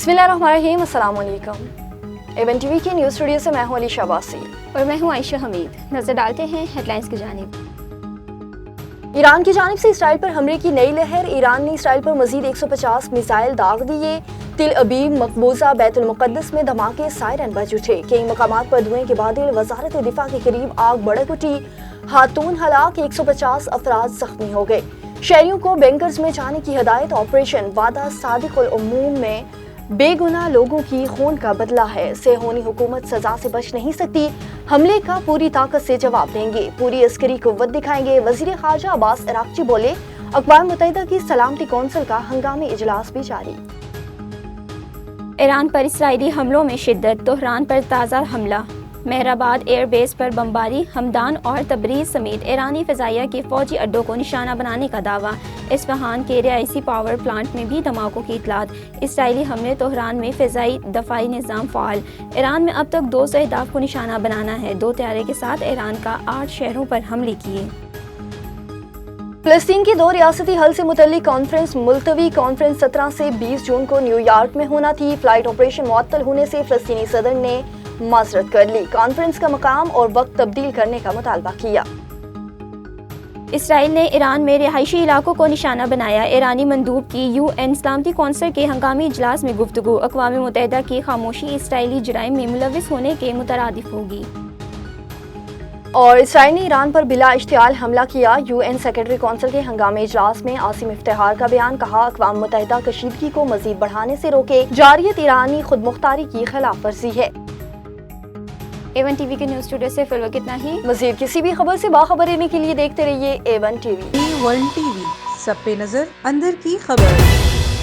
बिस्मिल्लाहिर्रहमानिर्रहीम, अस्सलाम वालेकुम। एवन टीवी के न्यूज़ स्टूडियो से मैं हूं अली शाबासी और मैं हूं आयशा हमीद। नजर डालते हैं हेडलाइंस की जानिब। ईरान की जानिब से इसराइल पर हमले की नई लहर। ईरान ने इसराइल पर मजीद 150 मिसाइल दाग दिए। तिल अबीब, मकबूजा, बैतुल मुक़द्दस में धमाके, सायरन बज उठे। कई मकामात पर धुएं के बादल। वजारत दिफा के करीब आग भड़क उठी। खातून हलाक, 150 अफराद जख्मी हो गए। शहरियों को बैंकर्स में जाने की हिदायत। ऑपरेशन वादा सादिकुल उम्मूम में बेगुनाह लोगों की खून का बदला है। सेहोनी हुकूमत सजा से बच नहीं सकती। हमले का पूरी ताकत से जवाब देंगे, पूरी अस्करी कुव्वत दिखाएंगे। वजीर खारजा अब्बास अराक्ची बोले। अक़वाम मुत्तहिदा की सलामती कौंसिल का हंगामी इजलास भी जारी। ईरान पर इसराइली हमलों में शिद्दत। तेहरान पर ताज़ा हमला। मेहराबाद एयर बेस पर बमबारी। हमदान और तबरीज़ समेत ईरानी फ़िज़ाइया के फ़ौजी अड्डों को निशाना बनाने का दावा। इस्फ़हान के रियासी पावर प्लांट में भी धमाकों की इतलात। इसराइली हमले। तेहरान में फ़िज़ाई दफ़ाई निज़ाम फ़ाल। ईरान में अब तक 200 अहदाफ को निशाना बनाना है। 2 तैयारे के साथ ईरान का 8 शहरों पर हमले किए। फ़लस्तीन की 2 रियासती हल से मुतल्लिक कॉन्फ्रेंस मुलतवी। कॉन्फ्रेंस 17 से 20 जून को न्यूयॉर्क में होना थी। फ्लाइट ऑपरेशन मुअत्तल होने से फ़लस्तीनी सदर ने माज़रत कर ली। कॉन्फ्रेंस का मकाम और वक्त तब्दील करने का मुतालबा किया। इसराइल ने ईरान में रिहायशी इलाकों को निशाना बनाया। ईरानी मंदूब की UN सलामती कौंसिल के हंगामी इजलास में गुफ्तगू। अक़वाम मुत्तहिदा की खामोशी इसराइली जराइम में मुलविस होने के मुतरादिफ होगी। और इसराइल ने ईरान पर बिला इश्तियाल हमला किया। UN सेक्रेटरी कौंसिल के हंगामी इजलास में आसिम इफ्तिखार का बयान। कहा, अक़वाम मुत्तहिदा कशीदगी को मजीद बढ़ाने से रोके। जारियत ईरानी खुदमुख्तारी की खिलाफ वर्जी है। एवन टीवी के न्यूज़ स्टूडियो से फिलहाल इतना ही। मजीद किसी भी खबर से बाखबर रहने के लिए देखते रहिए एवन टीवी। A1 TV, सब पे नजर, अंदर की खबर।